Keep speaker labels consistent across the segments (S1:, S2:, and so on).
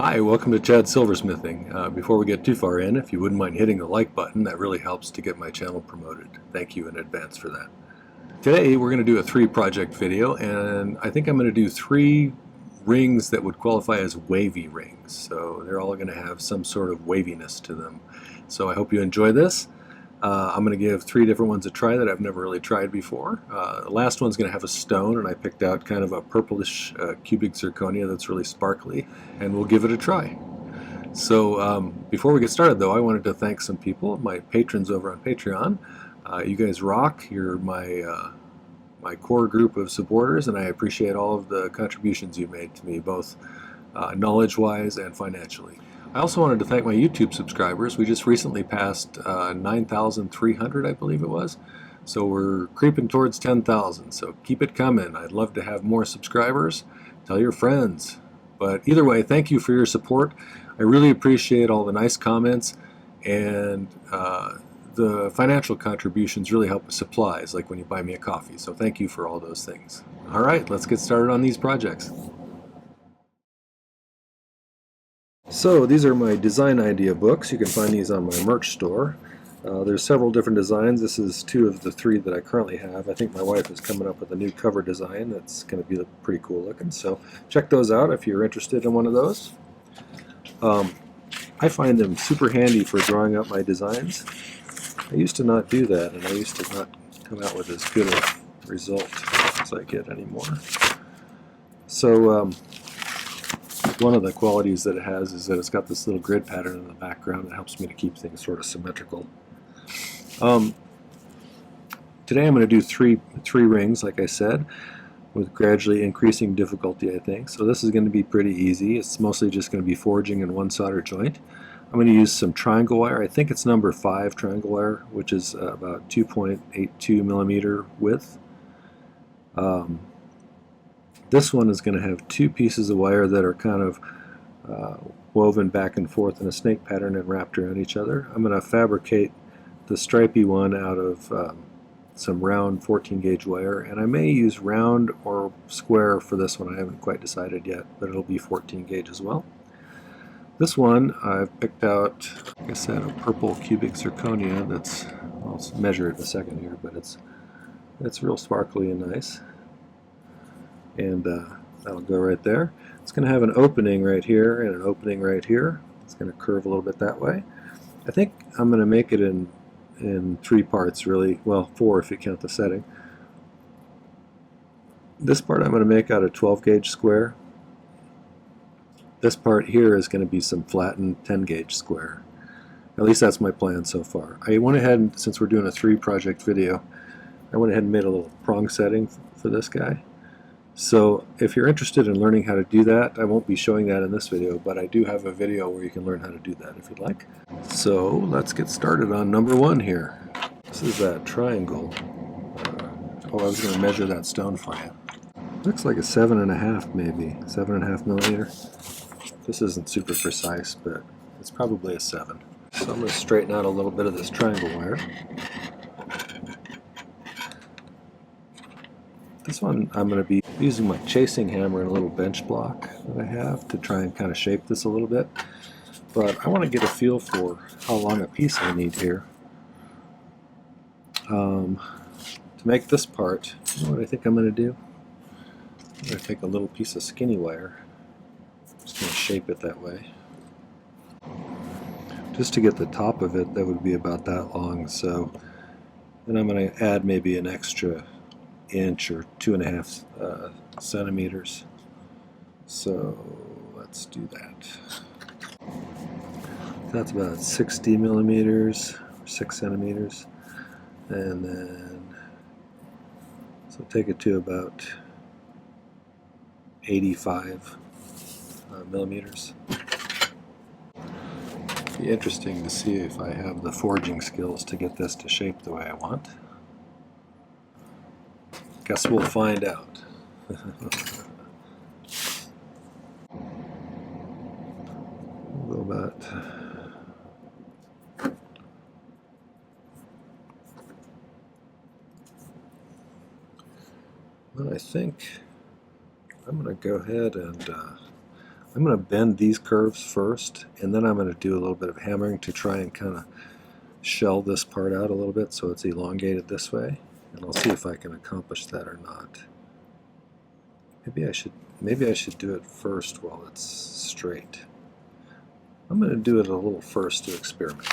S1: Hi, welcome to Chad's Silversmithing. Before we get too far in, if you wouldn't mind hitting the like button, that really helps to get my channel promoted. Thank you in advance for that. Today we're going to do a 3-project video, and I think I'm going to do 3 rings that would qualify as wavy rings. So they're all going to have some sort of waviness to them. So I hope you enjoy this. I'm going to give 3 different ones a try that I've never really tried before. The last one's going to have a stone, and I picked out kind of a purplish cubic zirconia that's really sparkly, and we'll give it a try. So before we get started though, I wanted to thank some people, my patrons over on Patreon. You guys rock. You're my core group of supporters, and I appreciate all of the contributions you made to me, both knowledge-wise and financially. I also wanted to thank my YouTube subscribers. We just recently passed 9,300, I believe it was. So we're creeping towards 10,000. So keep it coming. I'd love to have more subscribers. Tell your friends. But either way, thank you for your support. I really appreciate all the nice comments, and the financial contributions really help with supplies, like when you buy me a coffee. So thank you for all those things. All right, let's get started on these projects. So these are my design idea books. You can find these on my merch store. There's several different designs. This is 2 of the 3 that I currently have. I think my wife is coming up with a new cover design that's going to be pretty cool looking. So check those out if you're interested in one of those. I find them super handy for drawing out my designs. I used to not do that, and I used to not come out with as good a result as I get anymore. So one of the qualities that it has is that it's got this little grid pattern in the background that helps me to keep things sort of symmetrical. Today I'm going to do three rings, like I said, with gradually increasing difficulty, I think. So this is going to be pretty easy. It's mostly just going to be forging in one solder joint. I'm going to use some triangle wire. I think it's number 5 triangle wire, which is about 2.82 millimeter width. This one is going to have 2 pieces of wire that are kind of woven back and forth in a snake pattern and wrapped around each other. I'm going to fabricate the stripy one out of some round 14 gauge wire, and I may use round or square for this one. I haven't quite decided yet, but it'll be 14 gauge as well. This one I've picked out, like I said, a purple cubic zirconia that's, I'll measure it in a second here, but it's real sparkly and nice. And that'll go right there. It's going to have an opening right here and an opening right here. It's going to curve a little bit that way. I think I'm going to make it in 3 parts, really. Well, 4 if you count the setting. This part I'm going to make out of 12 gauge square. This part here is going to be some flattened 10 gauge square. At least that's my plan so far. I went ahead and, since we're doing a 3 project video, I went ahead and made a little prong setting for this guy. So if you're interested in learning how to do that, I won't be showing that in this video, but I do have a video where you can learn how to do that if you'd like. So let's get started on number 1 here. This is that triangle. I was going to measure that stone for you. Looks like a 7.5 maybe, 7.5 millimeter. This isn't super precise, but it's probably a 7. So I'm going to straighten out a little bit of this triangle wire. This one I'm going to be using my chasing hammer and a little bench block that I have to try and kind of shape this a little bit. But I want to get a feel for how long a piece I need here. To make this part, you know what I think I'm going to do? I'm going to take a little piece of skinny wire. I'm just going to shape it that way. Just to get the top of it, that would be about that long. So then I'm going to add maybe an extra inch or 2.5 centimeters. So let's do that. That's about 60 millimeters, 6 centimeters, and then so take it to about 85 millimeters. Be interesting to see if I have the forging skills to get this to shape the way I want. Guess we'll find out. We'll go about well, I think I'm going to go ahead and I'm going to bend these curves first, and then I'm going to do a little bit of hammering to try and kind of shell this part out a little bit so it's elongated this way. And I'll see if I can accomplish that or not. Maybe I should do it first while it's straight. I'm going to do it a little first to experiment.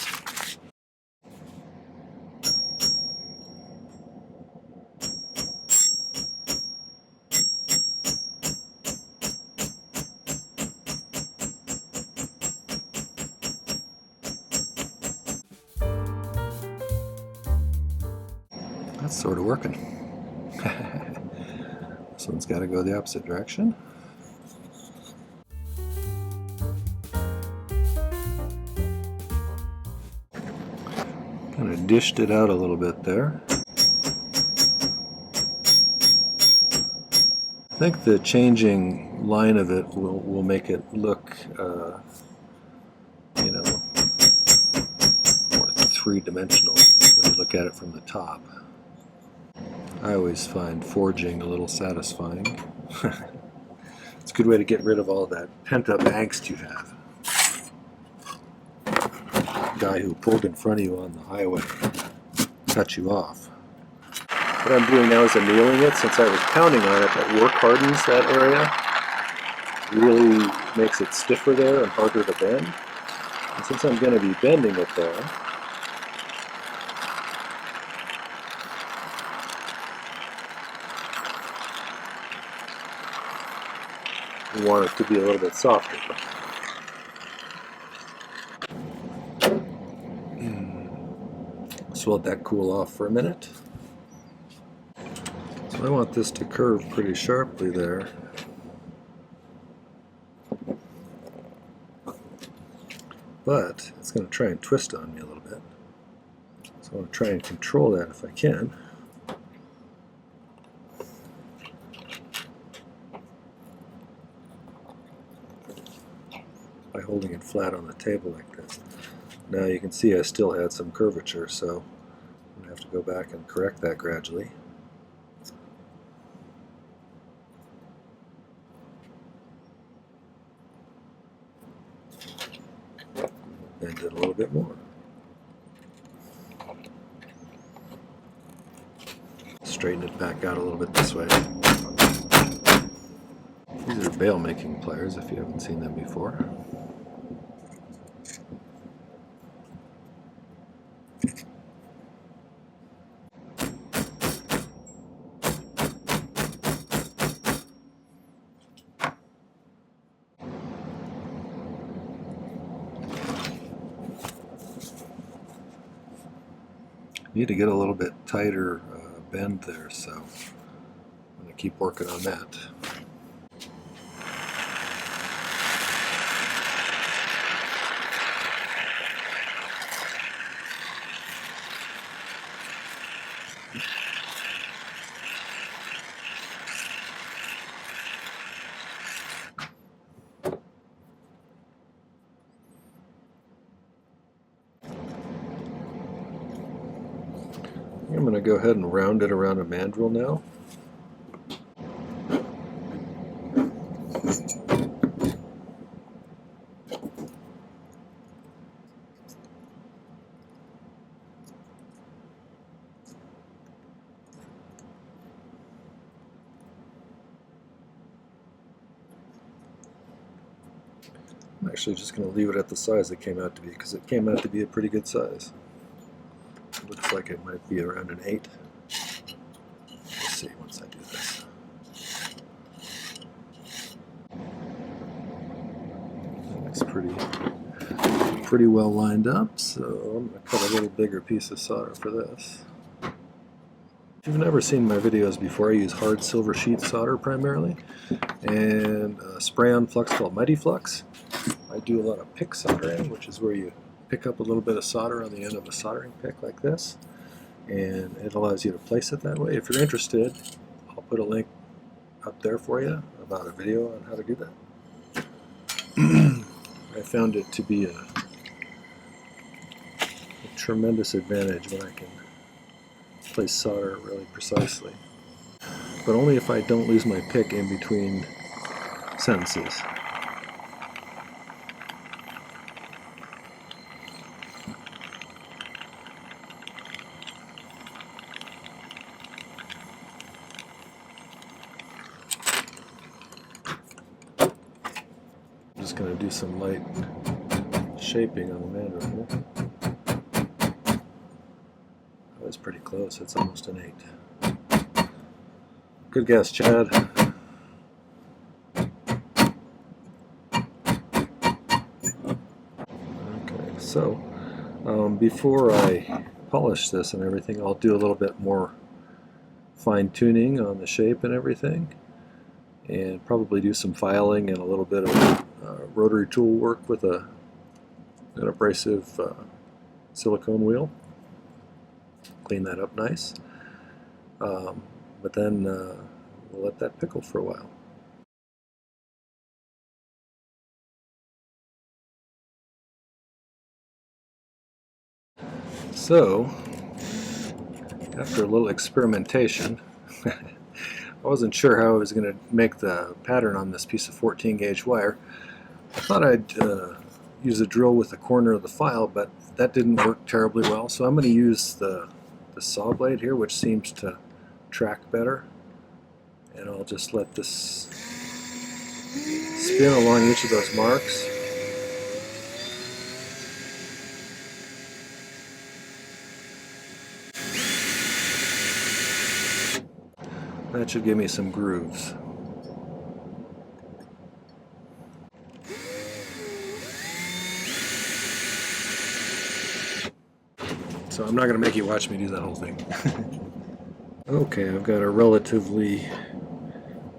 S1: That's sort of working. This one's got to go the opposite direction. Kind of dished it out a little bit there. I think the changing line of it will make it look, you know, more three-dimensional when you look at it from the top. I always find forging a little satisfying. It's a good way to get rid of all that pent-up angst you have. The guy who pulled in front of you on the highway cut you off. What I'm doing now is annealing it. Since I was pounding on it, that work hardens that area. Really makes it stiffer there and harder to bend. And since I'm going to be bending it there, we want it to be a little bit softer. So let that cool off for a minute. So I want this to curve pretty sharply there. But it's going to try and twist on me a little bit. So I want to try and control that if I can. By holding it flat on the table like this. Now you can see I still had some curvature, so I'm going to have to go back and correct that gradually. Bend it a little bit more. Straighten it back out a little bit this way. These are bail making pliers if you haven't seen them before. Need to get a little bit tighter bend there, so I'm going to keep working on that. I'm going to go ahead and round it around a mandrel now. I'm actually just going to leave it at the size it came out to be, because it came out to be a pretty good size. Looks like it might be around an 8. Let's see once I do this. Looks pretty well lined up, so I'm going to cut a little bigger piece of solder for this. If you've never seen my videos before, I use hard silver sheet solder primarily, and a spray-on flux called My-T-Flux. I do a lot of pick soldering, which is where you pick up a little bit of solder on the end of a soldering pick like this, and it allows you to place it that way. If you're interested, I'll put a link up there for you about a video on how to do that. I found it to be a tremendous advantage when I can place solder really precisely, but only if I don't lose my pick in between sentences. just going to do some light shaping on the mandible. That was pretty close. It's almost an 8. Good guess, Chad. Okay, so before I polish this and everything, I'll do a little bit more fine-tuning on the shape and everything, and probably do some filing and a little bit of rotary tool work with an abrasive silicone wheel. Clean that up nice. But then we'll let that pickle for a while. So, after a little experimentation, I wasn't sure how I was going to make the pattern on this piece of 14 gauge wire. I thought I'd use a drill with the corner of the file, but that didn't work terribly well, so I'm going to use the saw blade here, which seems to track better, and I'll just let this spin along each of those marks. That should give me some grooves. So I'm not going to make you watch me do that whole thing. Okay, I've got a relatively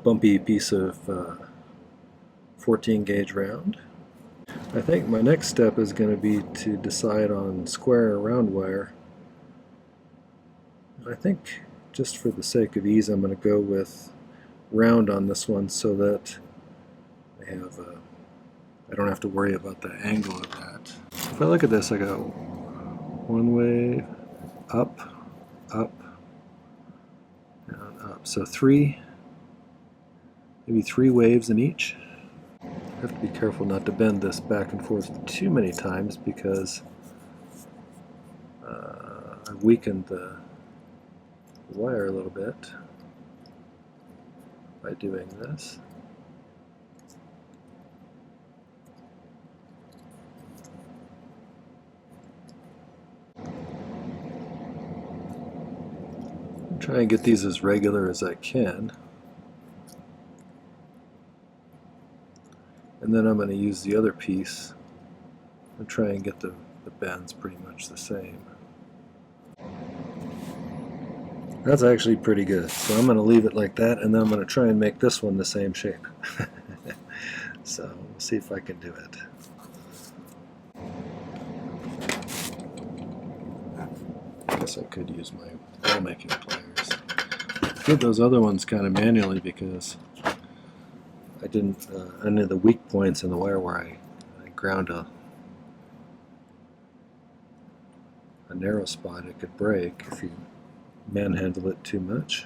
S1: bumpy piece of 14 gauge round. I think my next step is going to be to decide on square or round wire. I think just for the sake of ease I'm going to go with round on this one so that I don't have to worry about the angle of that. If I look at this, I go one wave, up, up, down, up. So maybe three waves in each. I have to be careful not to bend this back and forth too many times because I've weakened the wire a little bit by doing this. Try and get these as regular as I can. And then I'm going to use the other piece and try and get the bends pretty much the same. That's actually pretty good. So I'm going to leave it like that, and then I'm going to try and make this one the same shape. So we'll see if I can do it. I guess I could use my ball making pliers. I did those other ones kind of manually because I didn't, any of the weak points in the wire where I ground a narrow spot, it could break if you manhandle it too much.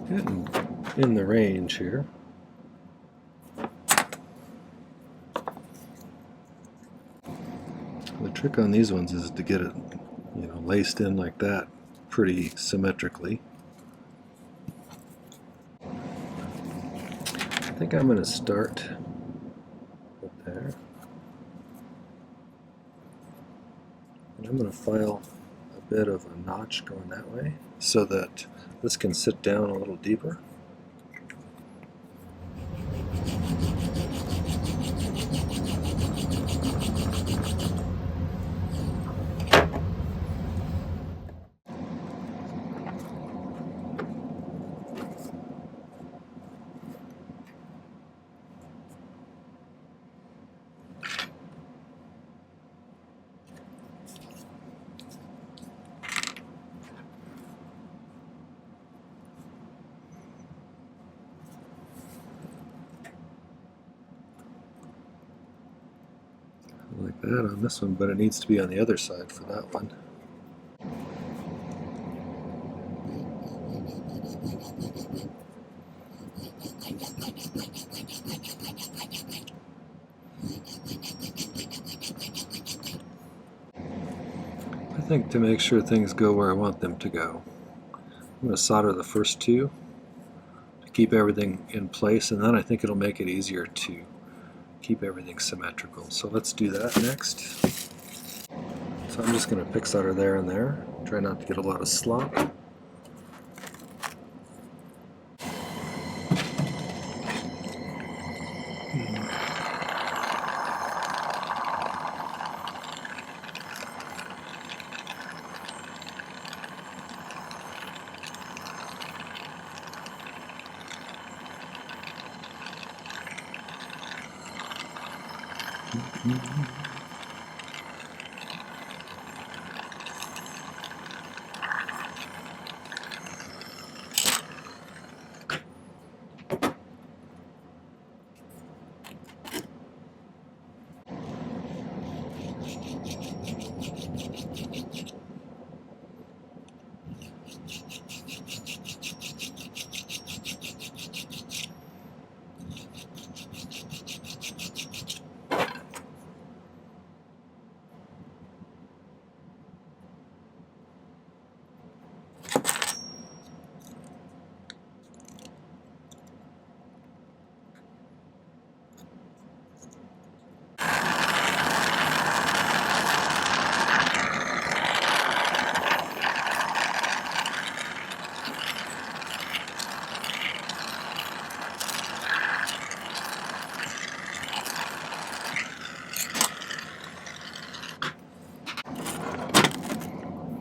S1: Getting in the range here. The trick on these ones is to get it, laced in like that pretty symmetrically. I think I'm going to start up there. And I'm going to file a bit of a notch going that way so that this can sit down a little deeper. Like that on this one, but it needs to be on the other side for that one. think to make sure things go where I want them to go, I'm going to solder the first two to keep everything in place, and then I think it'll make it easier to keep everything symmetrical. So let's do that next. So I'm just going to pick solder there and there. Try not to get a lot of slop.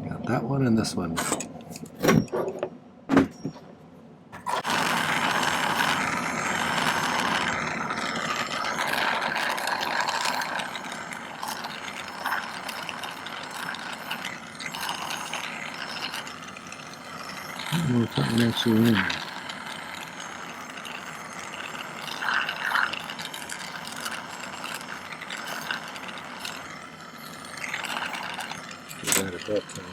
S1: Got that one and this one. I don't know if that one actually in there. Did that at that time.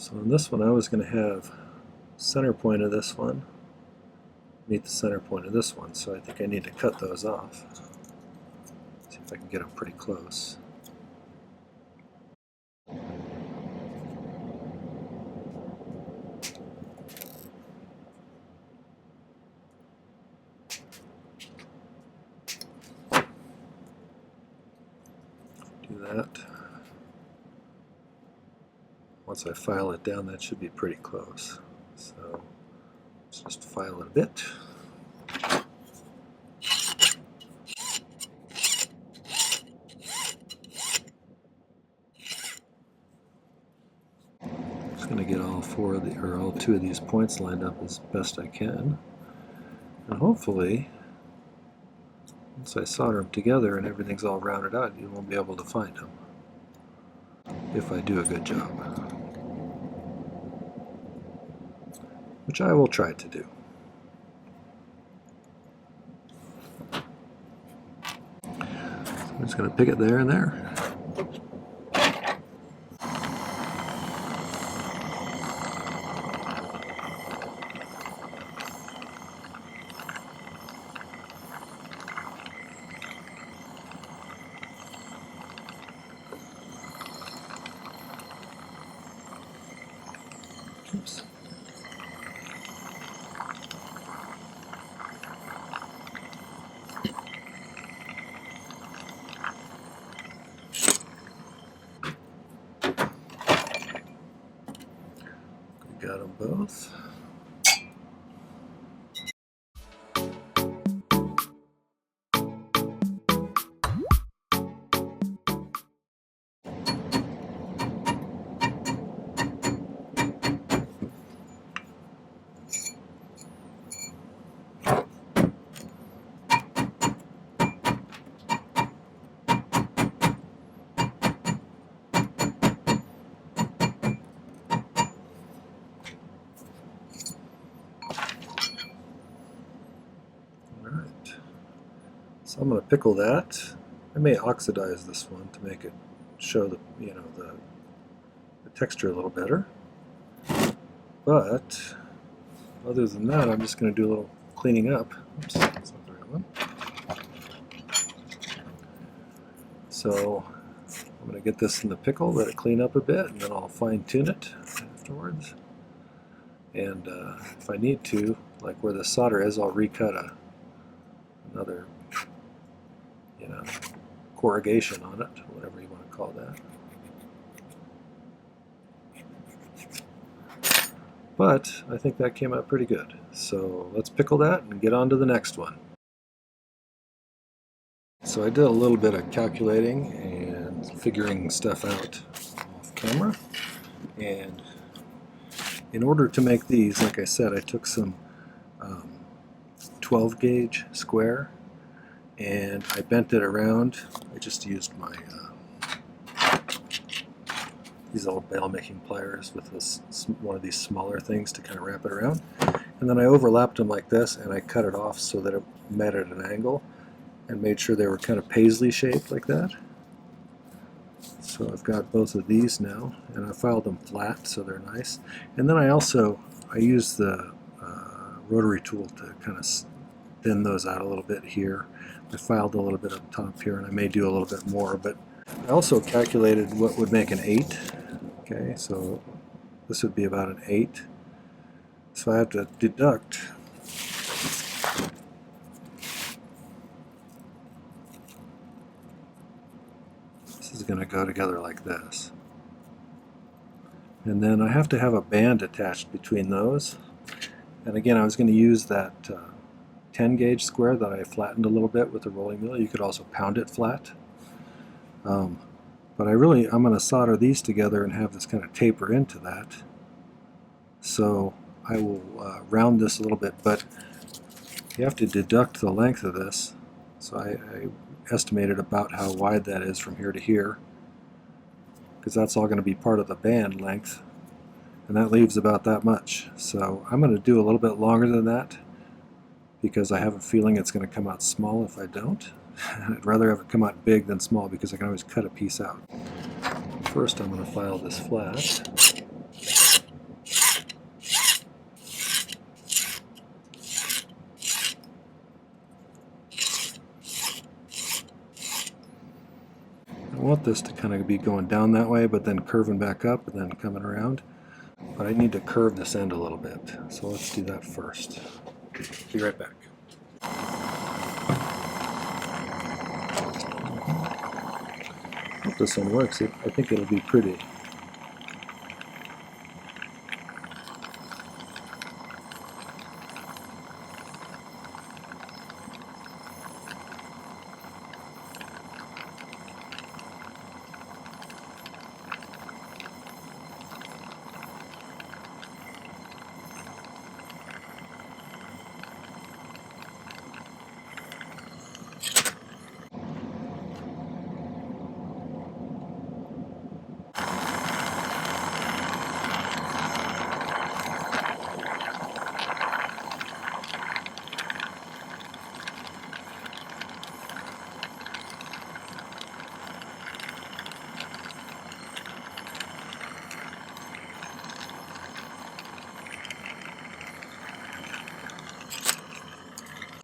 S1: So on this one I was going to have center point of this one meet the center point of this one, so I think I need to cut those off. See if I can get them pretty close. Do that. Once I file it down, that should be pretty close. So let's just file it a bit. Just going to get all all two of these points lined up as best I can, and hopefully, once I solder them together and everything's all rounded out, you won't be able to find them if I do a good job, which I will try to do. So I'm just going to pick it there and there. Oops. Got them both. So I'm going to pickle that. I may oxidize this one to make it show the the texture a little better. But other than that, I'm just going to do a little cleaning up. Oops, that's not the right one. So I'm going to get this in the pickle, let it clean up a bit, and then I'll fine tune it afterwards. And if I need to, like where the solder is, I'll recut another, corrugation on it, whatever you want to call that. But I think that came out pretty good. So let's pickle that and get on to the next one. So I did a little bit of calculating and figuring stuff out off camera. And in order to make these, like I said, I took some 12 gauge square and I bent it around. I just used my these old bail making pliers with one of these smaller things to kind of wrap it around. And then I overlapped them like this and I cut it off so that it met at an angle and made sure they were kind of paisley shaped like that. So I've got both of these now, and I filed them flat so they're nice. And then I use the rotary tool to kind of thin those out a little bit here. I filed a little bit up top here, and I may do a little bit more, but I also calculated what would make an 8. Okay, so this would be about an 8. So I have to deduct this is going to go together like this. And then I have to have a band attached between those. And again, I was going to use that 10 gauge square that I flattened a little bit with the rolling mill. You could also pound it flat. But I'm going to solder these together and have this kind of taper into that. So I will round this a little bit, but you have to deduct the length of this. So I estimated about how wide that is from here to here, because that's all going to be part of the band length, and that leaves about that much. So I'm going to do a little bit longer than that because I have a feeling it's going to come out small if I don't. I'd rather have it come out big than small because I can always cut a piece out. First I'm going to file this flat. I want this to kind of be going down that way, but then curving back up and then coming around. But I need to curve this end a little bit, so let's do that first. Be right back. Hope this one works. I think it'll be pretty.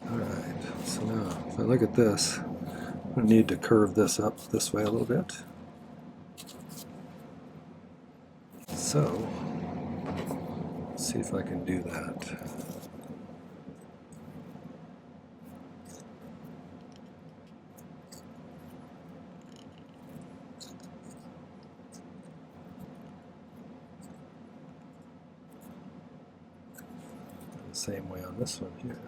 S1: Alright, so now if I look at this, I need to curve this up this way a little bit. So, let's see if I can do that. The same way on this one here.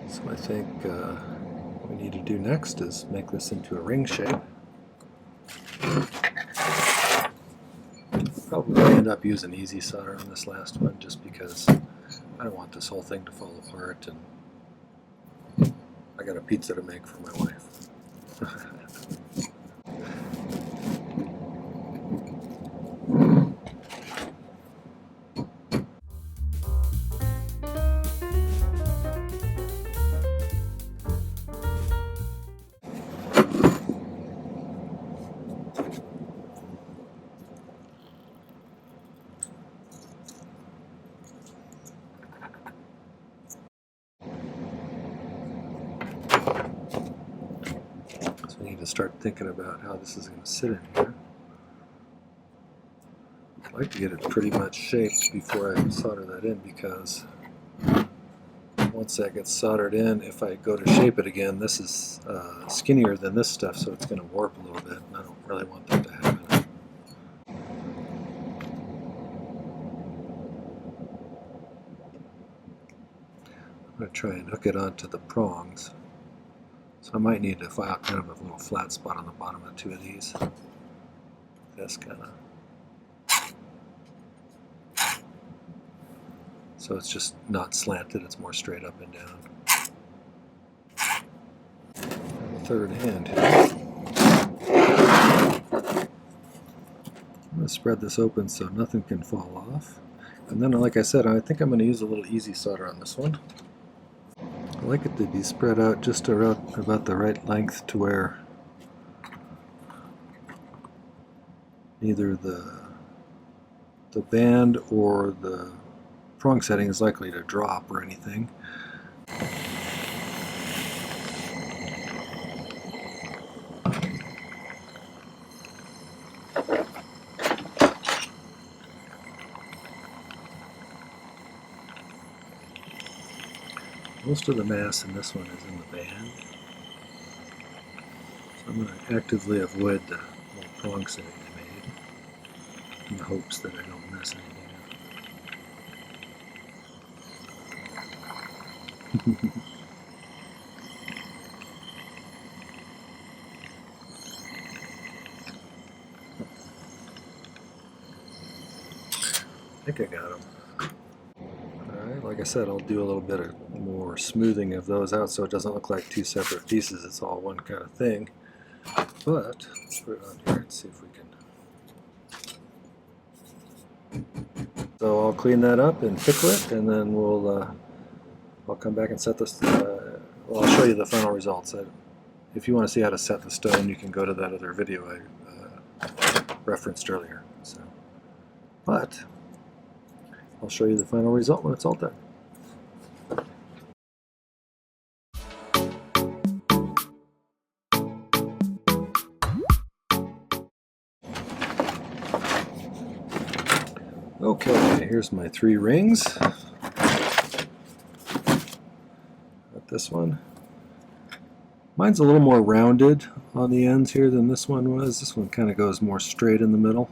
S1: So I think what we need to do next is make this into a ring shape. Probably end up using easy solder on this last one just because I don't want this whole thing to fall apart, and I got a pizza to make for my wife. to start thinking about how this is going to sit in here. I'd like to get it pretty much shaped before I solder that in, because once that gets soldered in, if I go to shape it again, this is skinnier than this stuff, so it's going to warp a little bit, and I don't really want that to happen. I'm going to try and hook it onto the prongs. So I might need to file kind of a little flat spot on the bottom of two of these. This kind of. So it's just not slanted, it's more straight up and down. And the third end here. I'm going to spread this open so nothing can fall off. And then, like I said, I think I'm going to use a little easy solder on this one. I like it to be spread out just around about the right length to where either the band or the prong setting is likely to drop or anything. Most of the mass in this one is in the band, so I'm going to actively avoid the little prong setting I made in the hopes that I don't mess anything up. I think I got them. Alright, like I said, I'll do a little bit of more smoothing of those out so it doesn't look like two separate pieces, it's all one kind of thing. But, let's put it on here and see if we can. So I'll clean that up and pickle it, and then I'll come back and set this, well, I'll show you the final results. If you want to see how to set the stone, you can go to that other video I referenced earlier. So, but I'll show you the final result when it's all done. Okay, here's my 3 rings. Got this one. Mine's a little more rounded on the ends here than this one was. This one kind of goes more straight in the middle.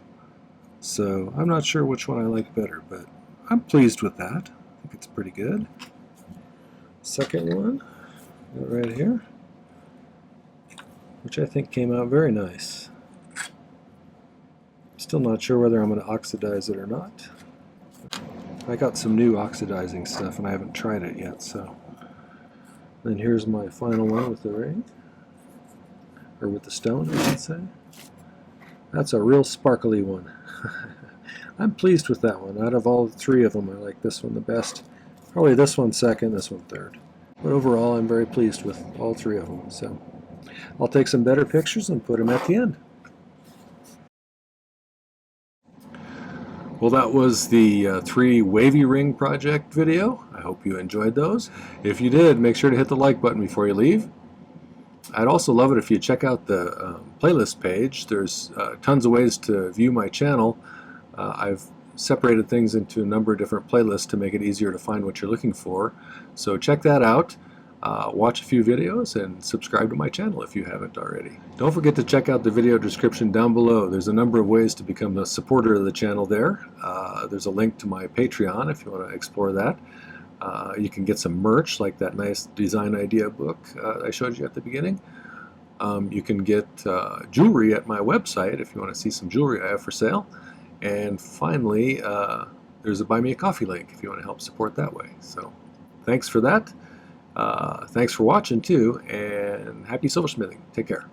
S1: So I'm not sure which one I like better, but I'm pleased with that. I think it's pretty good. Second one, right here, which I think came out very nice. Still not sure whether I'm going to oxidize it or not. I got some new oxidizing stuff and I haven't tried it yet, so. Then here's my final one with the ring, or with the stone, I should say. That's a real sparkly one. I'm pleased with that one. Out of all 3 of them, I like this one the best. Probably this one second, this one third. But overall, I'm very pleased with all 3 of them. So I'll take some better pictures and put them at the end. Well, that was the 3 wavy ring project video. I hope you enjoyed those. If you did, make sure to hit the like button before you leave. I'd also love it if you check out the playlist page. There's tons of ways to view my channel. I've separated things into a number of different playlists to make it easier to find what you're looking for. So check that out. Watch a few videos and subscribe to my channel if you haven't already. Don't forget to check out the video description down below. There's a number of ways to become a supporter of the channel there. There's a link to my Patreon if you want to explore that. You can get some merch like that nice design idea book I showed you at the beginning. You can get jewelry at my website if you want to see some jewelry I have for sale. And finally, there's a Buy Me a Coffee link if you want to help support that way. So thanks for that. Thanks for watching too, and happy silversmithing. Take care.